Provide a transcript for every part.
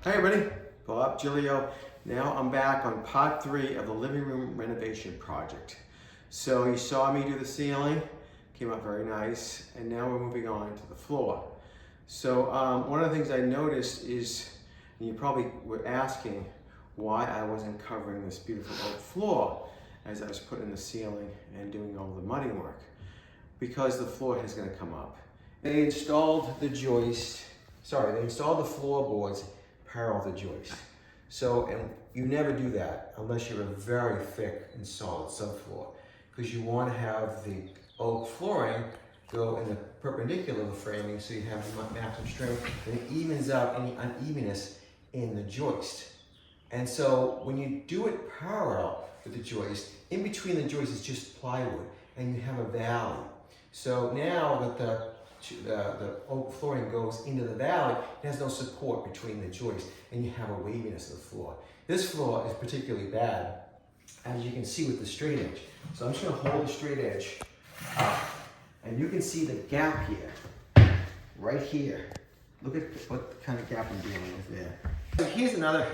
Hi everybody, Bob Giglio. Now I'm back on part 3 of the living room renovation project. So you saw me do the ceiling, came out very nice, and now we're moving on to the floor. So one of the things I noticed is, and you probably were asking why I wasn't covering this beautiful oak floor as I was putting the ceiling and doing all the mudding work, because the floor is going to come up. They installed the the floorboards parallel the joist. So, and you never do that unless you're a very thick and solid subfloor, because you want to have the oak flooring go in the perpendicular of the framing so you have maximum strength, and it evens out any unevenness in the joist. And so when you do it parallel with the joist, in between the joist is just plywood, and you have a valley. So now that the oak flooring goes into the valley, it has no support between the joists, and you have a waviness of the floor. This floor is particularly bad, as you can see with the straight edge. So I'm just going to hold the straight edge up, and you can see the gap here, right here. Look at what kind of gap I'm dealing with there. So here's another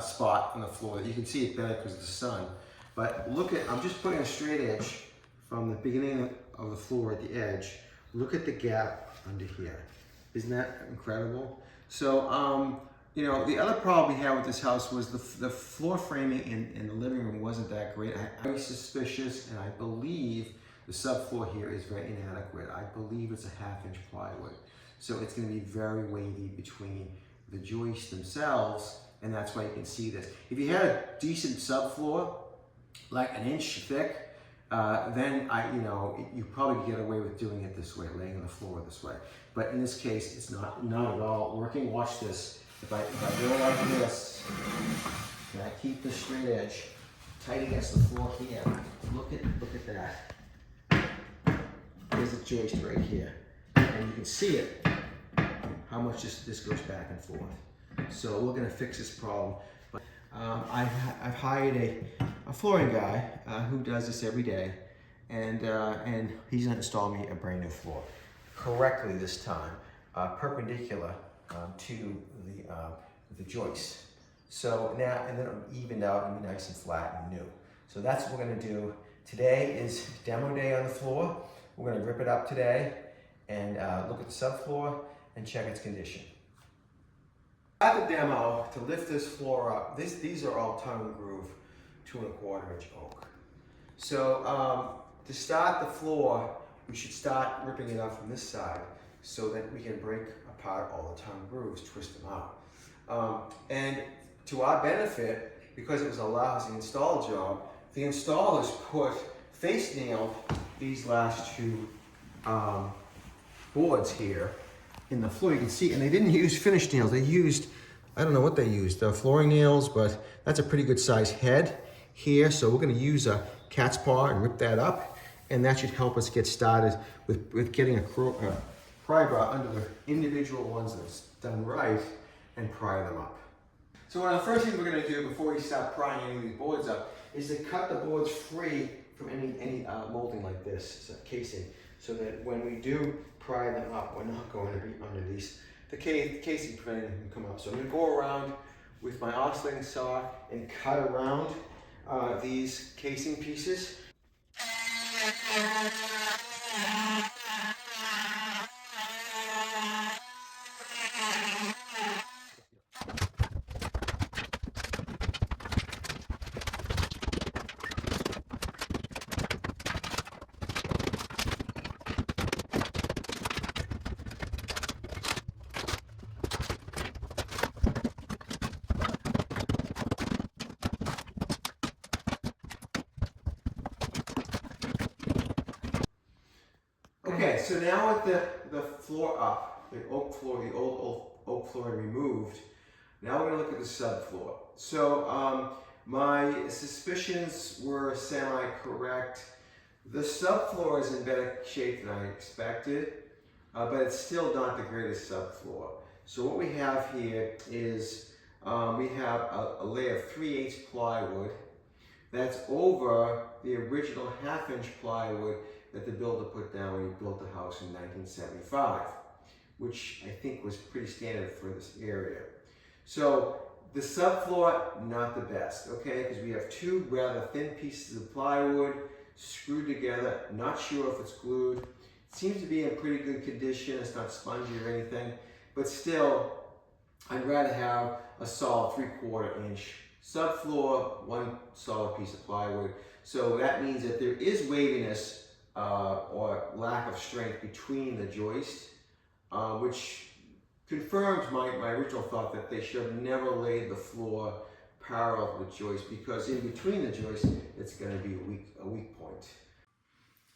spot on the floor that you can see it better because of the sun. But look at, I'm just putting a straight edge from the beginning of the floor at the edge. Look at the gap under here. Isn't that incredible? So, you know, the other problem we had with this house was the floor framing in the living room wasn't that great. I'm very suspicious, and I believe the subfloor here is very inadequate. I believe it's a 1/2 inch plywood. So it's going to be very wavy between the joists themselves, and that's why you can see this. If you had a decent subfloor, like 1 inch thick, then you probably get away with doing it this way, laying on the floor this way. But in this case, it's not at all working. Watch this. If I go like this, and I keep the straight edge tight against the floor here, look at that. There's a joist right here, and you can see it, how much this goes back and forth. So we're going to fix this problem. But I've hired a flooring guy who does this every day, and he's going to install me a brand new floor correctly this time, perpendicular to the joist. So now, and then it'll evened out and be nice and flat and new. So that's what we're going to do. Today is demo day on the floor. We're going to rip it up today and look at the subfloor and check its condition. At the demo, to lift this floor up, these are all tongue and groove 2 1/4 inch oak. So to start the floor, we should start ripping it up from this side so that we can break apart all the tongue grooves, twist them out. And to our benefit, because it was a lousy install job, the installers face nailed these last 2 boards here in the floor. You can see, and they didn't use finish nails. They used, I don't know what they used, flooring nails, but that's a pretty good size head here. So we're going to use a cat's paw and rip that up, and that should help us get started with getting a pry bar under the individual ones that's done right and pry them up. So one of the first things we're going to do before we start prying any of these boards up is to cut the boards free from any molding like this, casing, so that when we do pry them up, we're not going to be under the casing preventing them from coming up. So I'm going to go around with my oscillating saw and cut around these casing pieces. Okay, so now with the floor up, the oak floor, the old oak floor removed, now we're going to look at the subfloor. So my suspicions were semi-correct. The subfloor is in better shape than I expected, but it's still not the greatest subfloor. So what we have here is we have a layer of 3/8 plywood that's over the original 1/2 inch plywood that the builder put down when he built the house in 1975, which I think was pretty standard for this area. So the subfloor, not the best, okay? Because we have two rather thin pieces of plywood screwed together. Not sure if it's glued. It seems to be in pretty good condition. It's not spongy or anything, but still, I'd rather have a solid 3/4 inch subfloor, one solid piece of plywood. So that means that there is waviness or lack of strength between the joist, which confirms my original thought that they should have never laid the floor parallel to the joist, because in between the joist, it's going to be a weak point.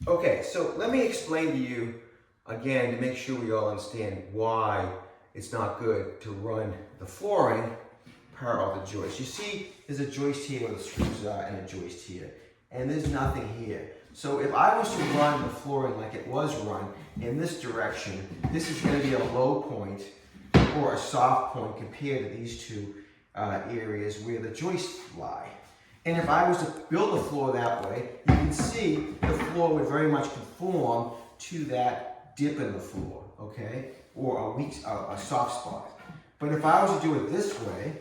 Okay, so let me explain to you again to make sure we all understand why it's not good to run the flooring parallel to the joist. You see, there's a joist here where the screws are and a joist here, and there's nothing here. So if I was to run the flooring like it was run in this direction, this is going to be a low point or a soft point compared to these two areas where the joists lie. And if I was to build the floor that way, you can see the floor would very much conform to that dip in the floor, okay? Or a soft spot. But if I was to do it this way,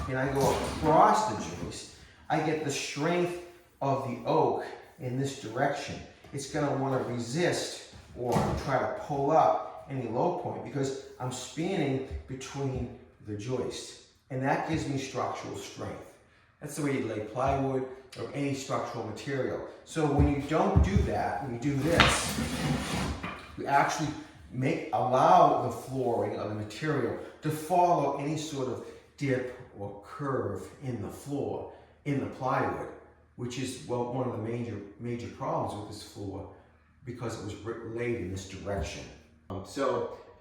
and I go across the joist, I get the strength of the oak in this direction. It's going to want to resist or try to pull up any low point because I'm spanning between the joist. And that gives me structural strength. That's the way you lay plywood or any structural material. So when you don't do that, when you do this, you actually allow the flooring of the material to follow any sort of dip or curve in the floor, in the plywood, which is, well, one of the major problems with this floor because it was laid in this direction.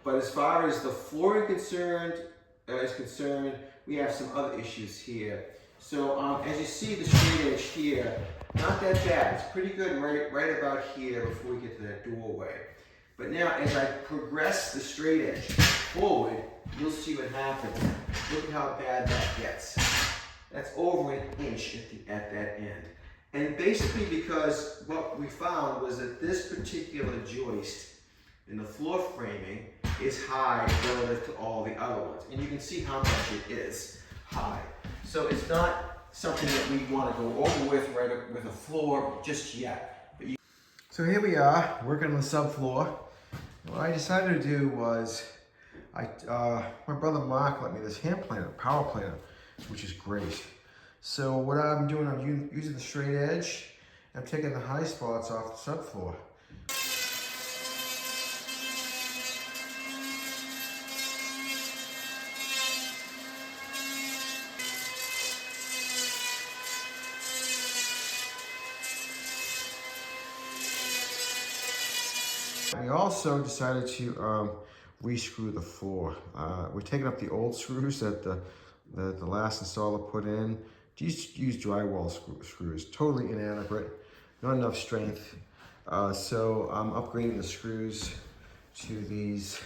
But as far as the flooring is concerned, we have some other issues here. So as you see the straight edge here, not that bad. It's pretty good right about here before we get to that doorway. But now as I progress the straight edge forward, you'll see what happens. Look at how bad that gets. That's over an inch at that end. And basically because what we found was that this particular joist in the floor framing is high relative to all the other ones. And you can see how much it is high. So it's not something that we want to go over with with a floor just yet. So here we are, working on the subfloor. What I decided to do was, my brother Mark lent me this hand planer, power planer, which is great. So what I'm doing, I'm using the straight edge. I'm taking the high spots off the subfloor. We also decided to re-screw the floor. We're taking up the old screws that the last installer put in. Just use drywall screws, totally inadequate, not enough strength. So I'm upgrading the screws to these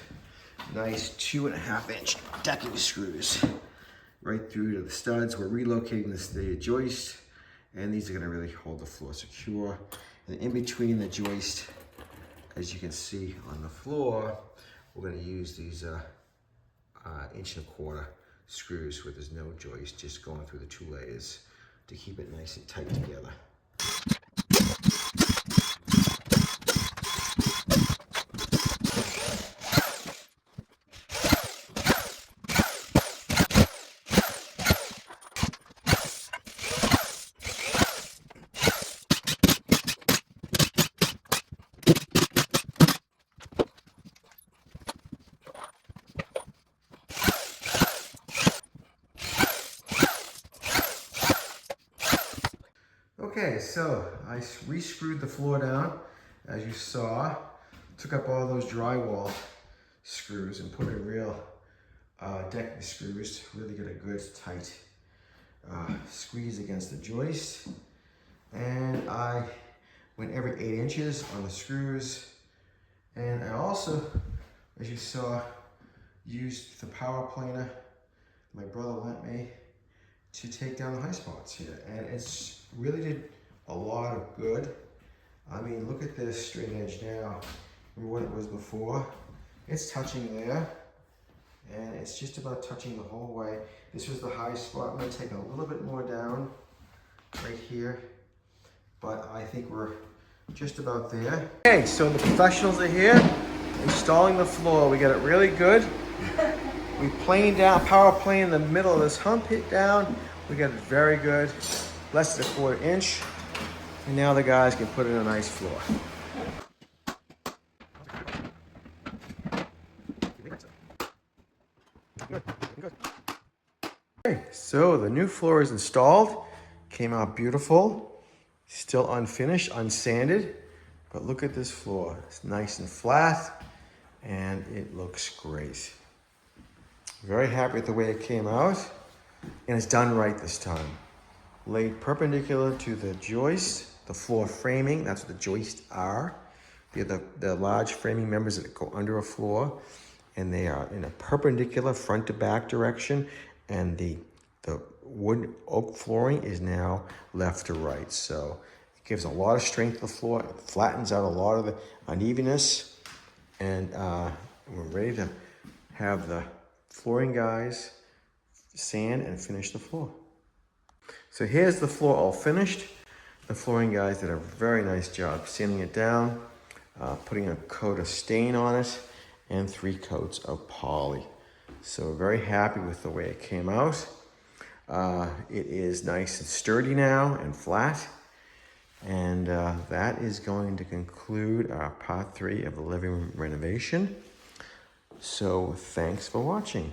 nice 2.5-inch decking screws right through to the studs. We're relocating the joist, and these are going to really hold the floor secure. And in between the joist, as you can see on the floor, we're going to use these 1.25-inch screws where there's no joist, just going through the 2 layers to keep it nice and tight together. Okay, so I re-screwed the floor down, as you saw. Took up all those drywall screws and put in real decking screws to really get a good tight squeeze against the joist. And I went every 8 inches on the screws. And I also, as you saw, used the power planer my brother lent me to take down the high spots here, and it's really did a lot of good. I mean, look at this straight edge now. Remember what it was before? It's touching there, and it's just about touching the whole way. This was the high spot. I'm gonna take a little bit more down right here, but I think we're just about there. Okay, so the professionals are here, installing the floor. We got it really good. We planed down, power plane in the middle of this hump hit down. We got it very good, less than a 1/4 inch. And now the guys can put in a nice floor. Okay, so the new floor is installed. Came out beautiful. Still unfinished, unsanded. But look at this floor. It's nice and flat, and it looks great. Very happy with the way it came out. And it's done right this time. Laid perpendicular to the joist, the floor framing. That's what the joists are. They're the large framing members that go under a floor. And they are in a perpendicular front to back direction. And the wood oak flooring is now left to right. So it gives a lot of strength to the floor. It flattens out a lot of the unevenness. And we're ready to have the flooring guys sand and finish the floor. So here's the floor all finished. The flooring guys did a very nice job sanding it down, putting a coat of stain on it, and 3 coats of poly. So very happy with the way it came out. It is nice and sturdy now and flat. And that is going to conclude our part 3 of the living room renovation. So thanks for watching.